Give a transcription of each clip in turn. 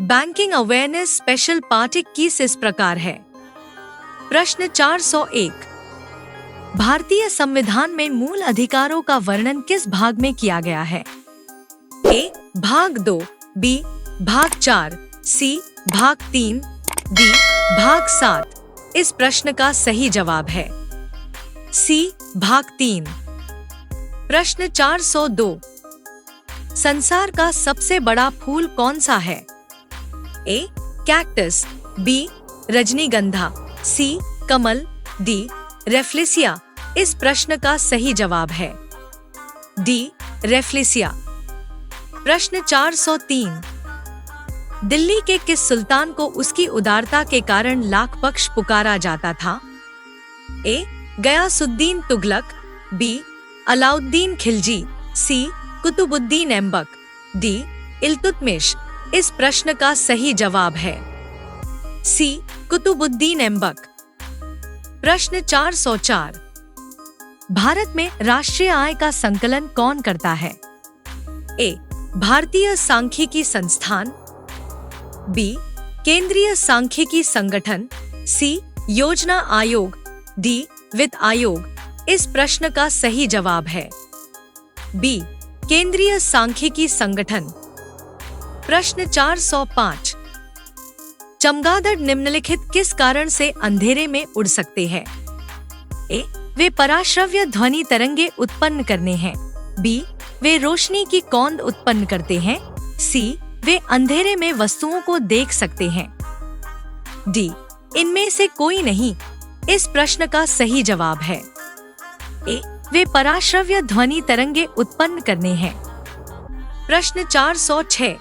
Banking awareness special part 21 इस प्रकार है। प्रश्न 401, भारतीय संविधान में मूल अधिकारों का वर्णन किस भाग में किया गया है? ए. भाग 2, बी. भाग 4, सी. भाग 3, डी. भाग 7। इस प्रश्न का सही जवाब है सी. भाग 3। प्रश्न 402, संसार का सबसे बड़ा फूल कौन सा है? ए. Cactus, B. रजनीगंधा, सी. कमल, डी. रेफ्लेसिया। इस प्रश्न का सही जवाब है डी. रेफ्लेसिया। प्रश्न 403, दिल्ली के किस सुल्तान को उसकी उदारता के कारण लाखबख्श पुकारा जाता था? ए. गयासुद्दीन तुगलक, बी. अलाउद्दीन खिलजी, सी. कुतुबुद्दीन ऐबक, डी. इल्तुतमिश। इस प्रश्न का सही जवाब है सी. कुतुबुद्दीन ऐबक। प्रश्न 404, भारत में राष्ट्रीय आय का संकलन कौन करता है? ए. भारतीय सांख्यिकी संस्थान, बी. केंद्रीय सांख्यिकी संगठन, सी. योजना आयोग, डी. वित्त आयोग। इस प्रश्न का सही जवाब है बी. केंद्रीय सांख्यिकी संगठन। प्रश्न 405, चमगादड़ निम्नलिखित किस कारण से अंधेरे में उड़ सकते हैं? ए. वे पराश्रव्य ध्वनि तरंगे उत्पन्न करने हैं, बी. वे रोशनी की कौंद उत्पन्न करते हैं, सी. वे अंधेरे में वस्तुओं को देख सकते हैं, डी. इनमें से कोई नहीं। इस प्रश्न का सही जवाब है ए. वे पराश्रव्य ध्वनि तरंगे उत्पन्न करने हैं। प्रश्न 406,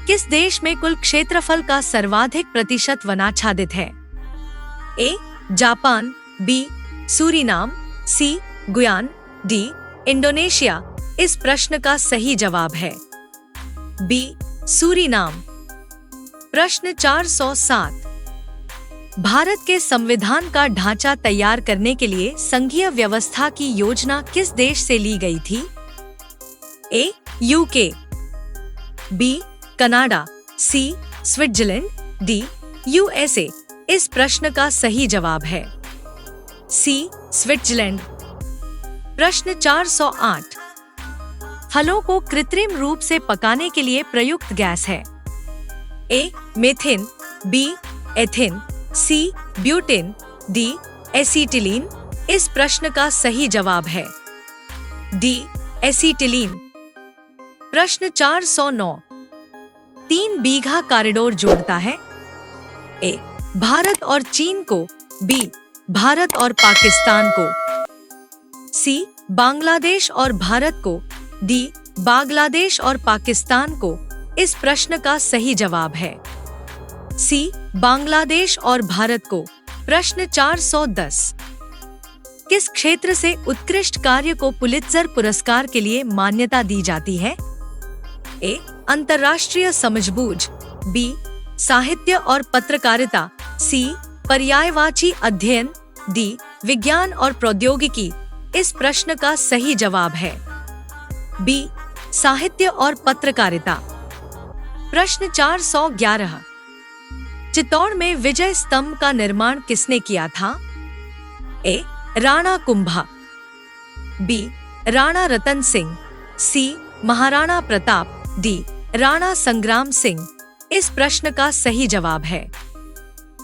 किस देश में कुल क्षेत्रफल का सर्वाधिक प्रतिशत वनाच्छादित है? A. Japan, B. Suriname, C. Guyana, D. Indonesia. इस प्रश्न का सही जवाब है बी. सूरीनाम। प्रश्न 407, भारत के संविधान का ढांचा तैयार करने के लिए संघीय व्यवस्था की योजना किस देश से ली गई थी? A. UK, B. Canada, C. Switzerland, D. USA. इस प्रश्न का सही जवाब है सी. स्विट्जरलैंड। प्रश्न 408, फलों को कृत्रिम रूप से पकाने के लिए प्रयुक्त गैस है? A. Methane, B. Ethane, C. Butane, D. Acetylene. इस प्रश्न का सही जवाब है डी. एसीटिलीन। प्रश्न 409, 3 बीघा कॉरिडोर जोड़ता है? ए. भारत और चीन को, बी. भारत और पाकिस्तान को, सी. बांग्लादेश और भारत को, डी. बांग्लादेश और पाकिस्तान को। इस प्रश्न का सही जवाब है सी. बांग्लादेश और भारत को। प्रश्न 410, किस क्षेत्र से उत्कृष्ट कार्य को पुलित्जर पुरस्कार के लिए मान्यता दी जाती है? ए. अंतर्राष्ट्रीय समझबूझ, बी. साहित्य और पत्रकारिता, सी. पर्यायवाची अध्ययन, डी. विज्ञान और प्रौद्योगिकी। इस प्रश्न का सही जवाब है बी. साहित्य और पत्रकारिता। प्रश्न 411, चित्तौड़ में विजय स्तंभ का निर्माण किसने किया था? ए. राणा कुंभा, बी. राणा रतन सिंह, सी. महाराणा प्रताप, डी. राणा संग्राम सिंह। इस प्रश्न का सही जवाब है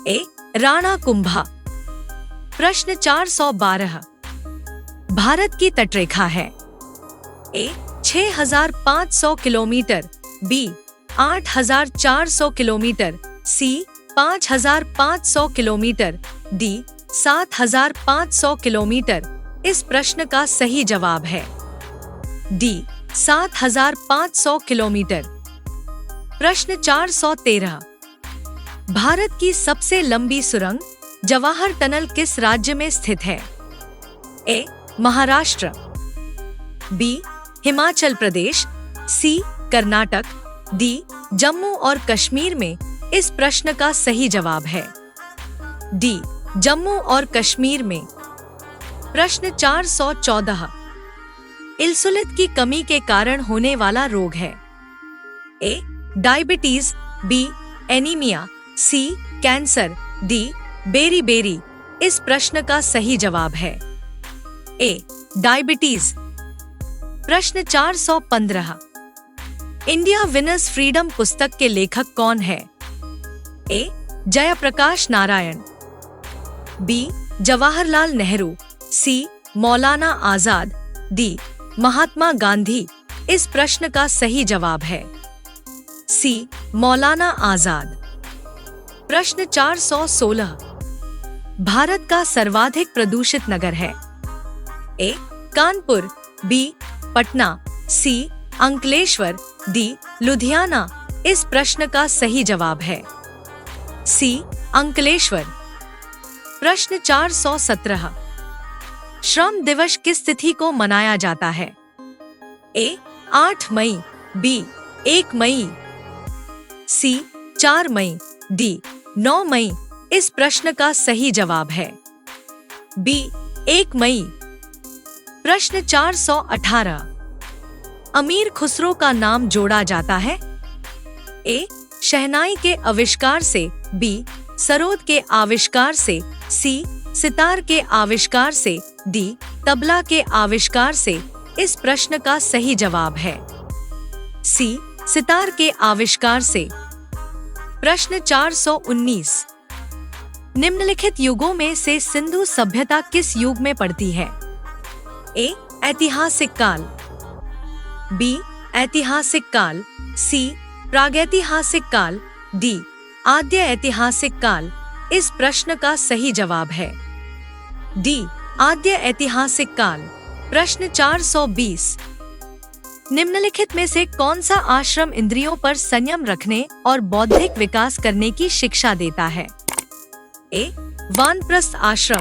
ए. राणा कुंभा। प्रश्न 412, भारत की तटरेखा है? ए. 6500 किलोमीटर, बी. 8400 किलोमीटर, सी. 5500 किलोमीटर, डी. 7500 किलोमीटर। इस प्रश्न का सही जवाब है डी. 7500 किलोमीटर। प्रश्न 413, भारत की सबसे लंबी सुरंग जवाहर टनल किस राज्य में स्थित है? ए. महाराष्ट्र, बी. हिमाचल प्रदेश, सी. कर्नाटक, डी. जम्मू और कश्मीर में। इस प्रश्न का सही जवाब है डी. जम्मू और कश्मीर में। प्रश्न 414, इंसुलिन की कमी के कारण होने वाला रोग है? ए. डायबिटीज, बी एनीमिया, सी कैंसर, डी बेरी-बेरी। इस प्रश्न का सही जवाब है ए डायबिटीज। प्रश्न 415। इंडिया विनर्स फ्रीडम पुस्तक के लेखक कौन है? ए जयप्रकाश नारायण, बी जवाहरलाल नेहरू, सी मौलाना आजाद, डी महात्मा गांधी। इस प्रश्न का सही जवाब है सी मौलाना आजाद। प्रश्न 416। भारत का सर्वाधिक प्रदूषित नगर है? ए कानपुर, बी पटना, सी अंकलेश्वर, डी लुधियाना। इस प्रश्न का सही जवाब है सी अंकलेश्वर। प्रश्न 417। श्रम दिवस किस तिथि को मनाया जाता है? ए 8 मई, बी 1 मई, सी 4 मई, डी 9 मई। इस प्रश्न का सही जवाब है बी 1 मई। प्रश्न 418। अमीर खुसरो का नाम जोड़ा जाता है? ए शहनाई के आविष्कार से, बी सरोद के आविष्कार से, सी सितार के आविष्कार से, डी तबला के आविष्कार से। इस प्रश्न का सही जवाब है सी सितार के आविष्कार से। प्रश्न 419। निम्नलिखित युगों में से सिंधु सभ्यता किस युग में पड़ती है? ए ऐतिहासिक काल, बी ऐतिहासिक काल, सी प्रागैतिहासिक काल, डी आद्य ऐतिहासिक काल। इस प्रश्न का सही जवाब है डी आद्य ऐतिहासिक काल। प्रश्न 420। निम्नलिखित में से कौन सा आश्रम इंद्रियों पर संयम रखने और बौद्धिक विकास करने की शिक्षा देता है? ए वानप्रस्थ आश्रम,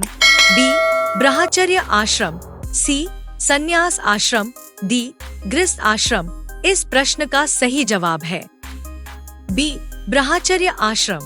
बी ब्रह्मचर्य आश्रम, सी संन्यास आश्रम, डी गृहस्थ आश्रम। इस प्रश्न का सही जवाब है बी ब्रह्मचर्य आश्रम।